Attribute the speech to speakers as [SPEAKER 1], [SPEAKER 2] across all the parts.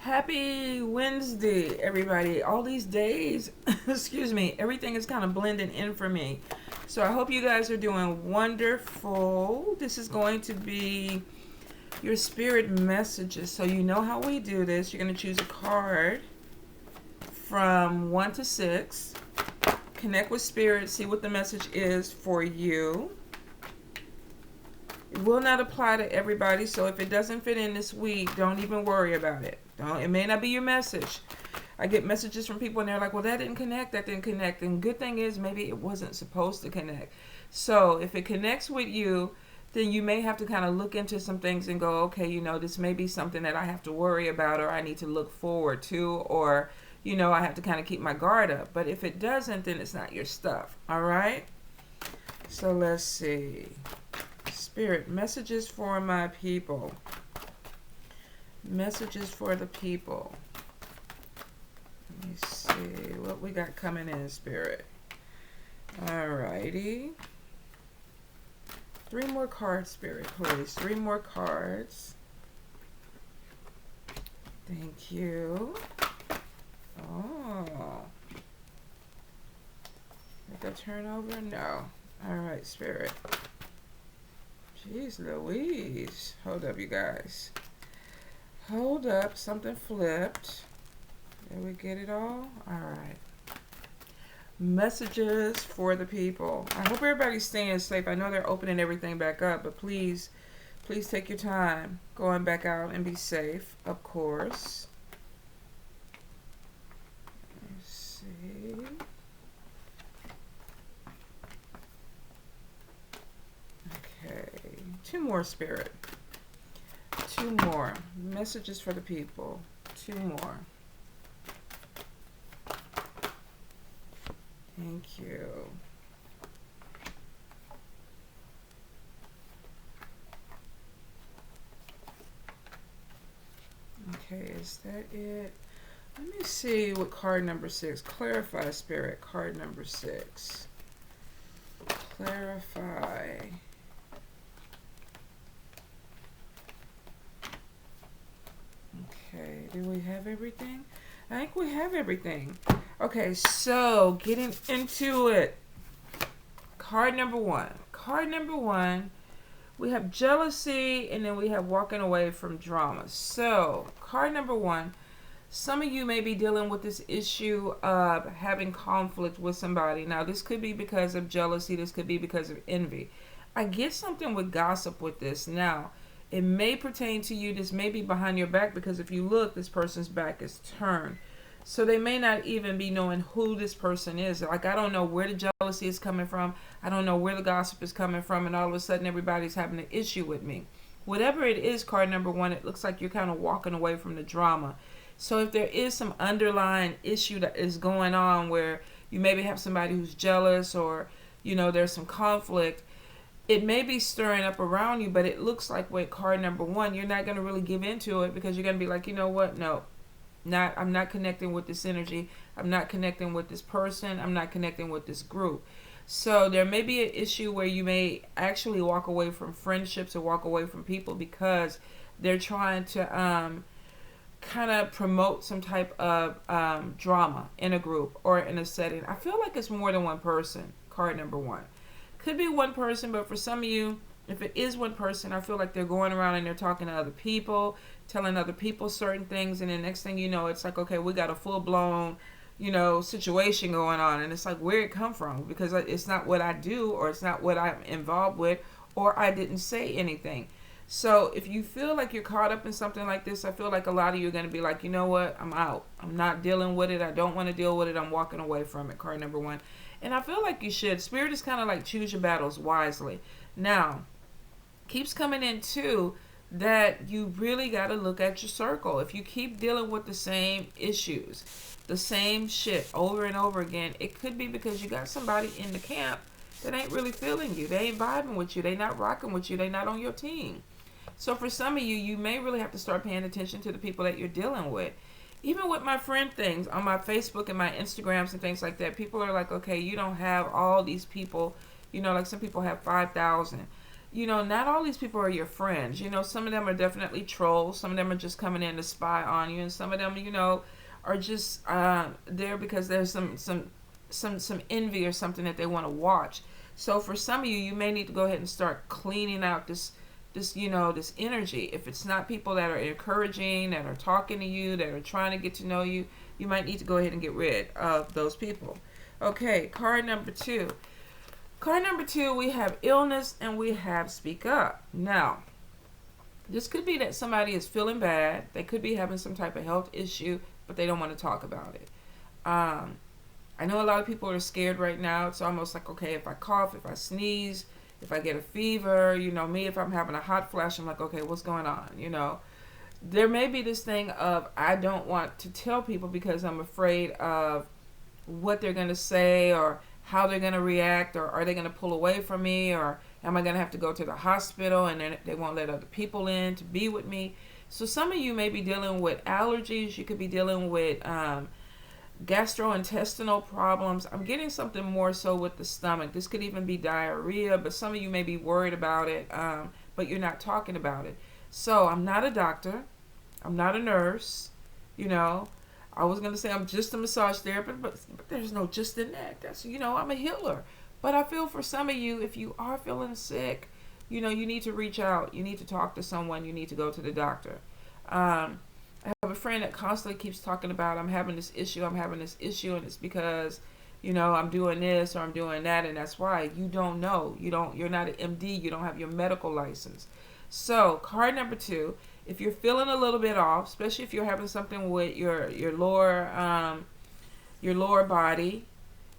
[SPEAKER 1] Happy Wednesday, everybody. All these days, excuse me, everything is kind of blending in for me. So I hope you guys are doing wonderful. This is going to be your spirit messages. So you know how we do this. You're going to choose a card from 1 to 6. Connect with spirit, see what the message is for you. It will not apply to everybody, so if it doesn't fit in this week, don't even worry about it. It may not be your message. I get messages from people and they're like, well, that didn't connect. And good thing is maybe it wasn't supposed to connect. So if it connects with you, then you may have to kind of look into some things and go, okay, this may be something that I have to worry about, or I need to look forward to, or, I have to kind of keep my guard up. But if it doesn't, then it's not your stuff. All right? So let's see. Spirit, messages for my people. Messages for the people. Let me see what we got coming in, Spirit. Alrighty. 3 more cards, Spirit, please. 3 more cards. Thank you. Oh. Did that turn over? No. Alright, Spirit. Jeez Louise. Hold up, you guys. Hold up. Something flipped. Did we get it all? Alright. Messages for the people. I hope everybody's staying safe. I know they're opening everything back up, but please take your time going back out and be safe, of course. Let's see. Okay. 2 more, Spirit. 2 more. Messages for the people. 2 more. Thank you. Okay, is that it? Let me see what card number 6. Clarify, Spirit. Card number 6. Clarify. Okay, do we have everything? I think we have everything. Okay, so getting into it. Card number 1. Card number 1, we have jealousy, and then we have walking away from drama. So, card number 1, some of you may be dealing with this issue of having conflict with somebody. Now, this could be because of jealousy. This could be because of envy. I get something with gossip with this. Now, it may pertain to you. This may be behind your back, because if you look, this person's back is turned. So they may not even be knowing who this person is. Like, I don't know where the jealousy is coming from. I don't know where the gossip is coming from. And all of a sudden, everybody's having an issue with me. Whatever it is, card number 1, it looks like you're kind of walking away from the drama. So if there is some underlying issue that is going on where you maybe have somebody who's jealous, or, there's some conflict, it may be stirring up around you, but it looks like with card number 1, you're not going to really give into it, because you're going to be like, you know what? No. I'm not connecting with this energy. I'm not connecting with this person. I'm not connecting with this group. So there may be an issue where you may actually walk away from friendships or walk away from people because they're trying to kind of promote some type of drama in a group or in a setting. I feel like it's more than one person, card number 1. Could be one person, but for some of you, if it is one person, I feel like they're going around and they're talking to other people, telling other people certain things, and the next thing you know, it's like, okay, we got a full-blown, situation going on, and it's like, where'd it come from? Because it's not what I do, or it's not what I'm involved with, or I didn't say anything. So if you feel like you're caught up in something like this, I feel like a lot of you are going to be like, you know what, I'm out. I'm not dealing with it. I don't want to deal with it. I'm walking away from it, card number 1. And I feel like you should. Spirit is kind of like, choose your battles wisely. Now, keeps coming in too that you really got to look at your circle. If you keep dealing with the same issues, the same shit over and over again, it could be because you got somebody in the camp that ain't really feeling you. They ain't vibing with you. They not rocking with you. They not on your team. So for some of you, you may really have to start paying attention to the people that you're dealing with. Even with my friend things on my Facebook and my Instagrams and things like that, people are like, okay, you don't have all these people, like some people have 5,000. not all these people are your friends. Some of them are definitely trolls. Some of them are just coming in to spy on you, and some of them, are just there because there's some envy or something that they want to watch. So for some of you, you may need to go ahead and start cleaning out this energy. If it's not people that are encouraging, that are talking to you, that are trying to get to know you, you might need to go ahead and get rid of those people. Okay, card number 2. Card number 2, we have illness and we have speak up. Now, this could be that somebody is feeling bad. They could be having some type of health issue, but they don't want to talk about it. I know a lot of people are scared right now. It's almost like, okay, if I cough, if I sneeze, if I get a fever, me, if I'm having a hot flash, I'm like, okay, what's going on? There may be this thing of, I don't want to tell people because I'm afraid of what they're going to say or how they're going to react, or are they going to pull away from me, or am I going to have to go to the hospital and then they won't let other people in to be with me. So some of you may be dealing with allergies. You could be dealing with gastrointestinal problems. I'm getting something more so with the stomach. This could even be diarrhea, but some of you may be worried about it, but you're not talking about it. So I'm not a doctor. I'm not a nurse. I was going to say I'm just a massage therapist, but there's no just in that. That's, I'm a healer. But I feel for some of you, if you are feeling sick, you need to reach out. You need to talk to someone. You need to go to the doctor. I have a friend that constantly keeps talking about, I'm having this issue, and it's because, I'm doing this or I'm doing that, and that's why. You don't know. You're not an MD. You don't have your medical license. So, card number 2, if you're feeling a little bit off, especially if you're having something with your lower body,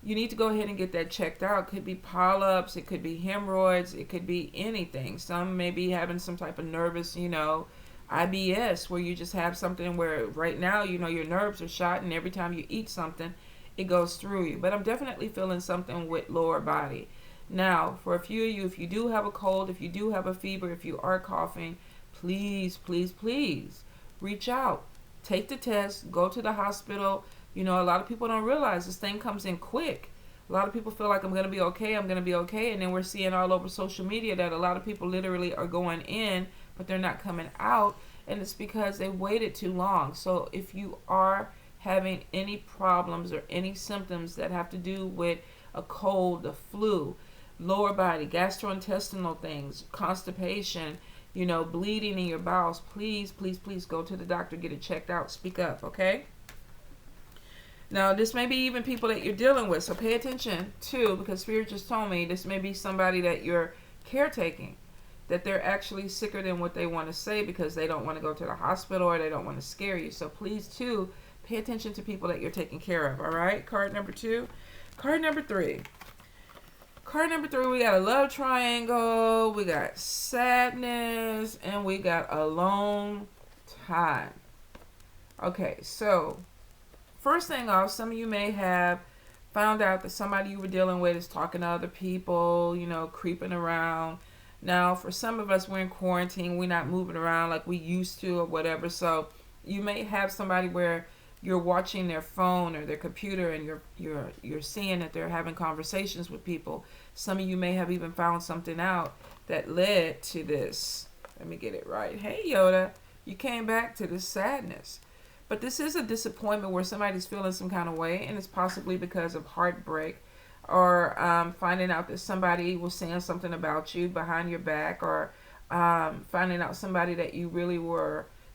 [SPEAKER 1] you need to go ahead and get that checked out. It could be polyps, it could be hemorrhoids, it could be anything. Some may be having some type of nervous, IBS, where you just have something where right now, your nerves are shot, and every time you eat something, it goes through you. But I'm definitely feeling something with lower body. Now, for a few of you, if you do have a cold, if you do have a fever, if you are coughing, please, please, please reach out. Take the test. Go to the hospital. A lot of people don't realize this thing comes in quick. A lot of people feel like I'm going to be okay, and then we're seeing all over social media that a lot of people literally are going in, but they're not coming out, and it's because they waited too long. So if you are having any problems or any symptoms that have to do with a cold, the flu, lower body, gastrointestinal things, constipation, bleeding in your bowels, please, please, please go to the doctor, get it checked out, speak up, okay? Now, this may be even people that you're dealing with, so pay attention too, because Spirit just told me this may be somebody that you're caretaking, that they're actually sicker than what they want to say because they don't want to go to the hospital or they don't want to scare you. So please too, pay attention to people that you're taking care of, all right? Card number 2. Card number 3. Card number 3, we got a love triangle, we got sadness, and we got alone time. Okay, so first thing off, some of you may have found out that somebody you were dealing with is talking to other people, creeping around. Now, for some of us, we're in quarantine. We're not moving around like we used to or whatever. So you may have somebody where you're watching their phone or their computer and you're seeing that they're having conversations with people. Some of you may have even found something out that led to this. Let me get it right. Hey, Yoda, you came back to this sadness. But this is a disappointment where somebody's feeling some kind of way, and it's possibly because of heartbreak or finding out that somebody was saying something about you behind your back, or finding out somebody that you really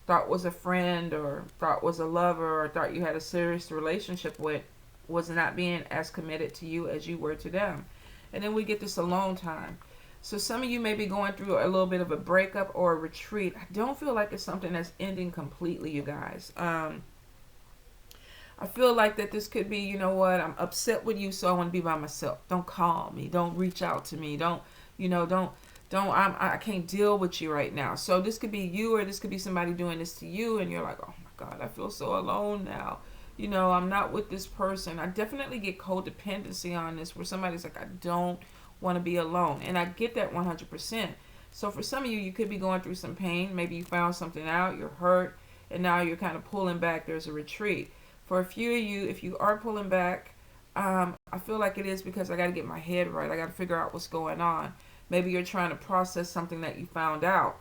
[SPEAKER 1] thought was a friend or thought was a lover or thought you had a serious relationship with was not being as committed to you as you were to them. And then we get this alone time. So some of you may be going through a little bit of a breakup or a retreat. I don't feel like it's something that's ending completely, you guys. I feel like that this could be, you know what, I'm upset with you, so I want to be by myself. Don't call me. Don't reach out to me. I can't deal with you right now. So this could be you, or this could be somebody doing this to you, and you're like, oh my God, I feel so alone now. I'm not with this person. I definitely get codependency on this, where somebody's like, I don't want to be alone. And I get that 100%. So for some of you, you could be going through some pain. Maybe you found something out, you're hurt, and now you're kind of pulling back. There's a retreat. For a few of you, if you are pulling back, I feel like it is because I got to get my head right. I got to figure out what's going on. Maybe you're trying to process something that you found out.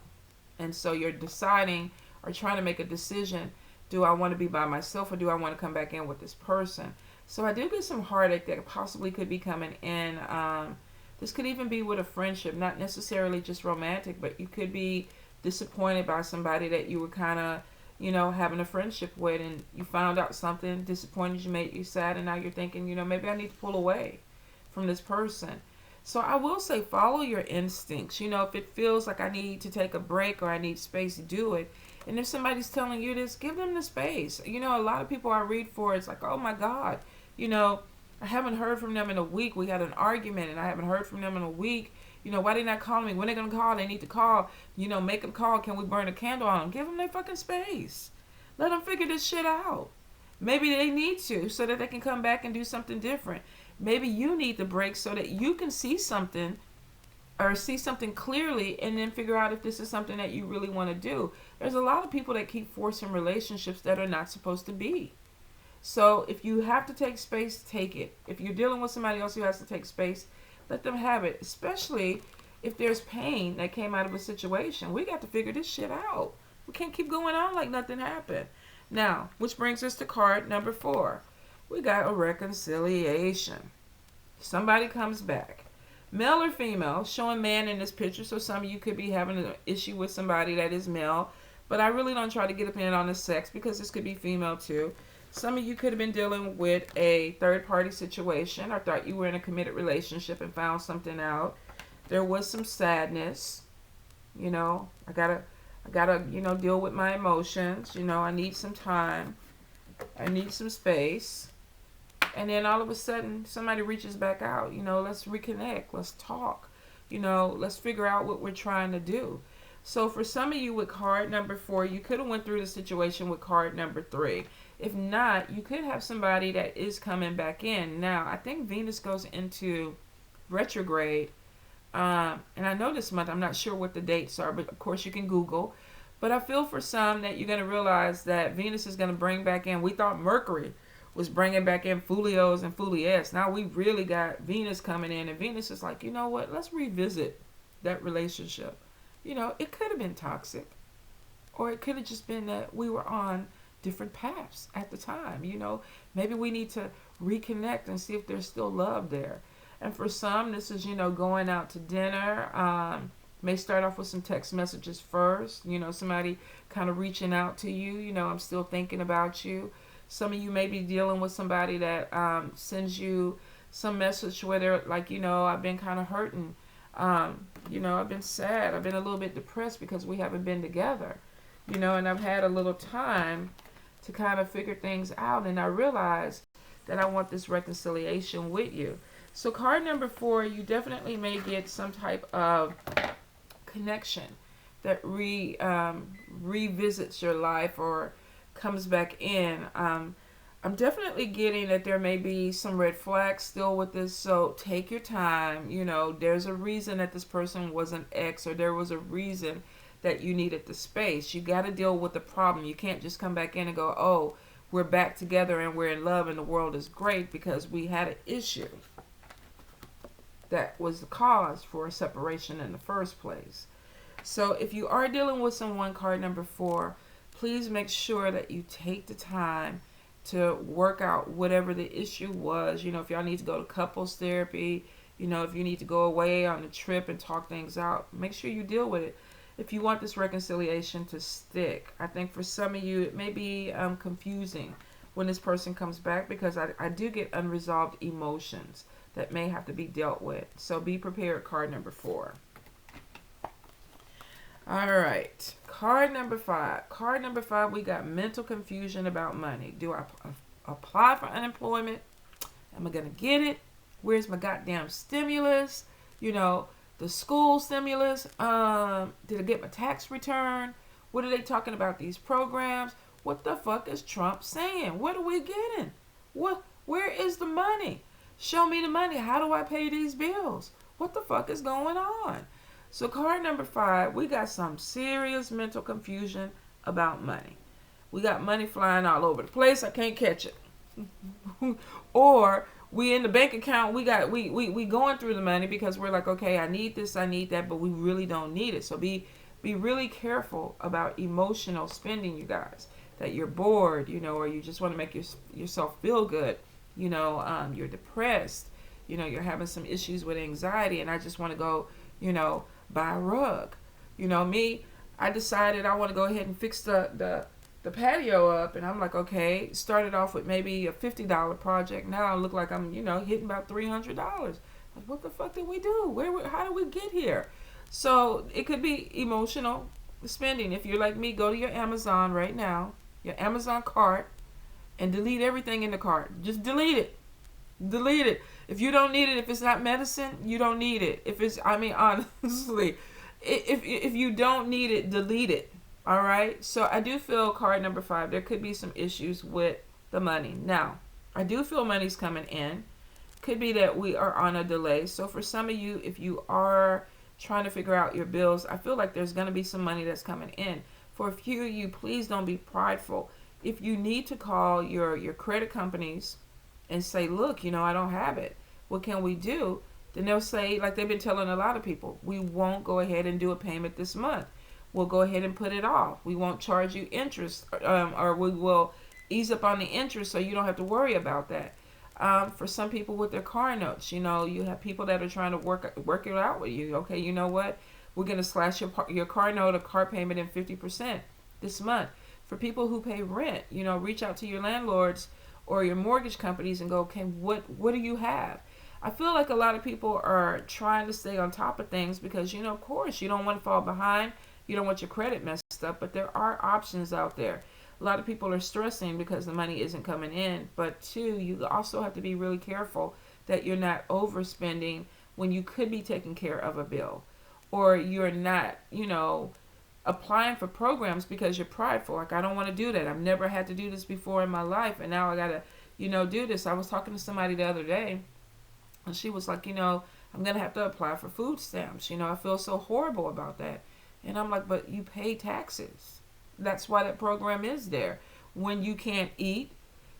[SPEAKER 1] And so you're deciding or trying to make a decision. Do I want to be by myself or do I want to come back in with this person? So I do get some heartache that possibly could be coming in. This could even be with a friendship, not necessarily just romantic, but you could be disappointed by somebody that you were kind of, having a friendship with, and you found out something disappointed you, made you sad, and now you're thinking, maybe I need to pull away from this person. So I will say follow your instincts. If it feels like I need to take a break or I need space, do it. And if somebody's telling you this, give them the space. A lot of people I read for, it's like, oh my God, I haven't heard from them in a week. We had an argument and I haven't heard from them in a week. Why they not calling me? When they going to call? They need to call. Make them call. Can we burn a candle on them? Give them their fucking space. Let them figure this shit out. Maybe they need to so that they can come back and do something different. Maybe you need the break so that you can see something or see something clearly and then figure out if this is something that you really want to do. There's a lot of people that keep forcing relationships that are not supposed to be. So if you have to take space, take it. If you're dealing with somebody else who has to take space, let them have it, especially if there's pain that came out of a situation. We got to figure this shit out. We can't keep going on like nothing happened. Now, which brings us to card number 4. We got a reconciliation. Somebody comes back. Male or female, showing man in this picture, so some of you could be having an issue with somebody that is male, but I really don't try to get up in on the sex because this could be female too. Some of you could have been dealing with a third-party situation or thought you were in a committed relationship and found something out. There was some sadness. I gotta, deal with my emotions. I need some time. I need some space. And then all of a sudden, somebody reaches back out. Let's reconnect. Let's talk. Let's figure out what we're trying to do. So for some of you with card number 4, you could have went through the situation with card number 3. If not, you could have somebody that is coming back in. Now, I think Venus goes into retrograde. And I know this month, I'm not sure what the dates are, but of course you can Google. But I feel for some that you're going to realize that Venus is going to bring back in. We thought Mercury was bringing back in Fulios and Fuliettes. Now we really got Venus coming in. And Venus is like, you know what? Let's revisit that relationship. It could have been toxic. Or it could have just been that we were on different paths at the time. Maybe we need to reconnect and see if there's still love there. And for some, this is, going out to dinner. May start off with some text messages first. Somebody kind of reaching out to you. I'm still thinking about you. Some of you may be dealing with somebody that sends you some message where they're like, I've been kind of hurting. I've been sad. I've been a little bit depressed because we haven't been together. And I've had a little time to kind of figure things out. And I realized that I want this reconciliation with you. So card number 4, you definitely may get some type of connection that revisits your life or comes back in. I'm definitely getting that there may be some red flags still with this, so take your time. There's a reason that this person was an ex, or there was a reason that you needed the space. You got to deal with the problem. You can't just come back in and go, oh, we're back together and we're in love and the world is great, because we had an issue that was the cause for a separation in the first place. So if you are dealing with someone, card number 4, please make sure that you take the time to work out whatever the issue was. If y'all need to go to couples therapy, if you need to go away on a trip and talk things out, make sure you deal with it if you want this reconciliation to stick. I think for some of you, it may be confusing when this person comes back, because I do get unresolved emotions that may have to be dealt with. So be prepared, card number 4. All right, card number 5. Card number 5, we got mental confusion about money. Do I apply for unemployment? Am I going to get it? Where's my goddamn stimulus? The school stimulus. Did I get my tax return? What are they talking about, these programs? What the fuck is Trump saying? What are we getting? Where is the money? Show me the money. How do I pay these bills? What the fuck is going on? So card number 5, we got some serious mental confusion about money. We got money flying all over the place. I can't catch it. Or we in the bank account, we going through the money because we're like, okay, I need this, I need that, but we really don't need it. So be really careful about emotional spending, you guys. That you're bored, or you just want to make yourself feel good. You're depressed. You're having some issues with anxiety, and I just want to go, buy a rug. Me, I decided I want to go ahead and fix the patio up, and I'm like, okay, started off with maybe a $50 project. Now I look like I'm, hitting about $300. What the fuck did we do? How did we get here? So it could be emotional spending. If you're like me, go to your Amazon right now, your Amazon cart, and delete everything in the cart. Just delete it. Delete it. If you don't need it, if it's not medicine, you don't need it. If it's, honestly, if you don't need it, delete it. All right. So I do feel card number 5, there could be some issues with the money. Now, I do feel money's coming in. Could be that we are on a delay. So for some of you, if you are trying to figure out your bills, I feel like there's going to be some money that's coming in. For a few of you, please don't be prideful. If you need to call your credit companies and say, look, I don't have it, what can we do? Then they'll say, like they've been telling a lot of people, we won't go ahead and do a payment this month. We'll go ahead and put it off. We won't charge you interest, or we will ease up on the interest so you don't have to worry about that. For some people with their car notes, you have people that are trying to work it out with you. Okay, you know what? We're going to slash your car note or car payment in 50% this month. For people who pay rent, reach out to your landlords or your mortgage companies and go, okay, what do you have? I feel like a lot of people are trying to stay on top of things because, of course, you don't want to fall behind. You don't want your credit messed up, but there are options out there. A lot of people are stressing because the money isn't coming in. But 2, you also have to be really careful that you're not overspending when you could be taking care of a bill. Or you're not, applying for programs because you're prideful. Like, I don't want to do that. I've never had to do this before in my life, and now I got to, do this. I was talking to somebody the other day, and she was like, I'm going to have to apply for food stamps. I feel so horrible about that. And I'm like, but you pay taxes. That's why that program is there. When you can't eat,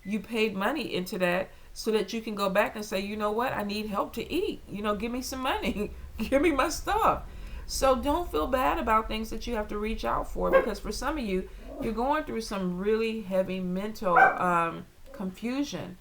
[SPEAKER 1] you paid money into that so that you can go back and say, you know what, I need help to eat. Give me some money. Give me my stuff. So don't feel bad about things that you have to reach out for, because for some of you, you're going through some really heavy mental confusion.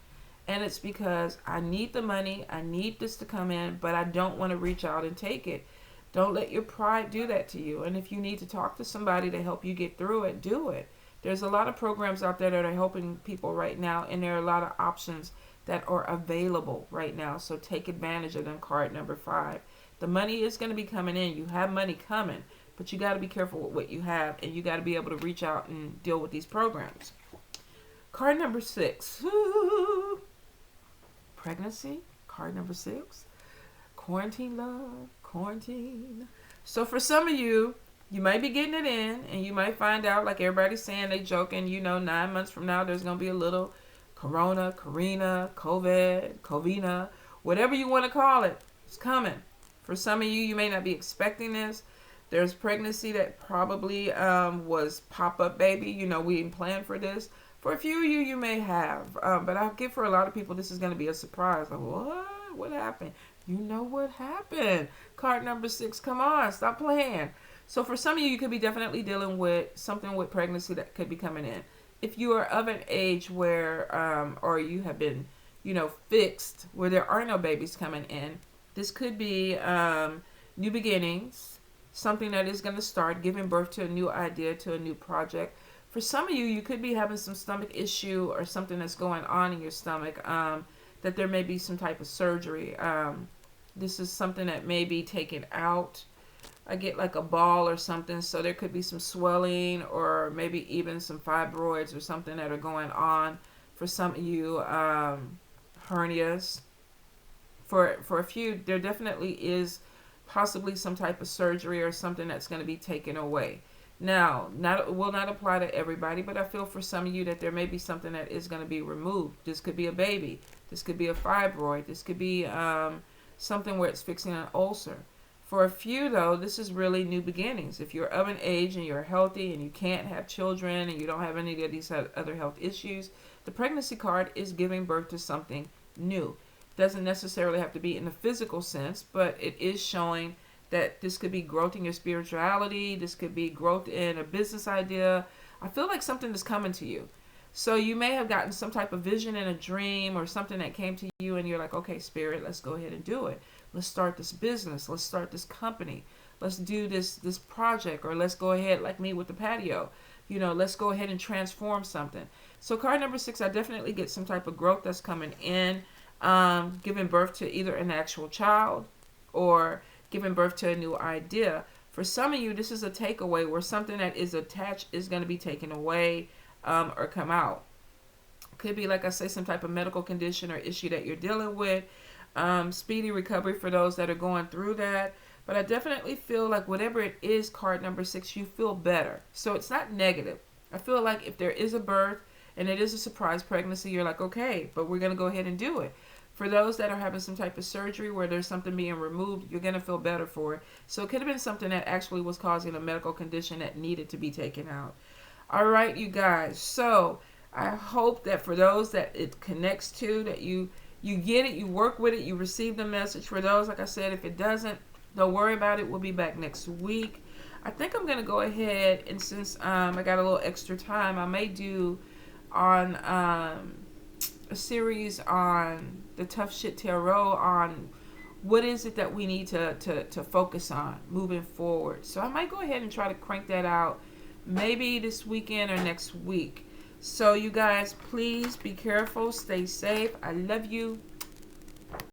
[SPEAKER 1] And it's because I need the money, I need this to come in, but I don't want to reach out and take it. Don't let your pride do that to you. And if you need to talk to somebody to help you get through it, do it. There's a lot of programs out there that are helping people right now, and there are a lot of options that are available right now. So take advantage of them. Card number 5. The money is going to be coming in. You have money coming, but you got to be careful with what you have, and you got to be able to reach out and deal with these programs. Card number 6. Pregnancy. Card number 6. Quarantine love. Quarantine. So for some of you, you might be getting it in, and you might find out, like everybody's saying, they joking, 9 months from now, there's going to be a little corona, Karina, COVID, Covina, whatever you want to call it. It's coming. For some of you, you may not be expecting this. There's pregnancy that probably was pop-up baby. We didn't plan for this. For a few of you, you may have. But I get for a lot of people, this is going to be a surprise. Like, what? What happened? You know what happened. Card number 6, come on, stop playing. So for some of you, you could be definitely dealing with something with pregnancy that could be coming in. If you are of an age where, or you have been, fixed, where there are no babies coming in, this could be new beginnings, something that is going to start giving birth to a new idea, to a new project. For some of you, you could be having some stomach issue or something that's going on in your stomach, that there may be some type of surgery. This is something that may be taken out. I get like a ball or something, so there could be some swelling or maybe even some fibroids or something that are going on. For some of you, hernias. For a few, there definitely is possibly some type of surgery or something that's going to be taken away. Now, will not apply to everybody, but I feel for some of you that there may be something that is going to be removed. This could be a baby. This could be a fibroid. This could be something where it's fixing an ulcer. For a few, though, this is really new beginnings. If you're of an age and you're healthy and you can't have children and you don't have any of these other health issues, the pregnancy card is giving birth to something new. Doesn't necessarily have to be in the physical sense, but it is showing that this could be growth in your spirituality. This could be growth in a business idea. I feel like something is coming to you. So you may have gotten some type of vision in a dream or something that came to you and you're like, okay, Spirit, let's go ahead and do it. Let's start this business. Let's start this company. Let's do this project, or let's go ahead, like me with the patio. Let's go ahead and transform something. So card number 6, I definitely get some type of growth that's coming in, giving birth to either an actual child or giving birth to a new idea. For some of you, this is a takeaway where something that is attached is going to be taken away, or come out. Could be, like I say, some type of medical condition or issue that you're dealing with. Speedy recovery for those that are going through that. But I definitely feel like whatever it is, card number 6, you feel better. So it's not negative. I feel like if there is a birth and it is a surprise pregnancy, you're like, okay, but we're going to go ahead and do it. For those that are having some type of surgery where there's something being removed, you're going to feel better for it. So it could have been something that actually was causing a medical condition that needed to be taken out. All right, you guys. So I hope that for those that it connects to, that you get it, you work with it, you receive the message. For those, like I said, if it doesn't, don't worry about it. We'll be back next week. I think I'm going to go ahead, and since I got a little extra time, I may do on a series on the Tough Shit Tarot on what is it that we need to focus on moving forward. So I might go ahead and try to crank that out maybe this weekend or next week. So you guys, please be careful. Stay safe. I love you.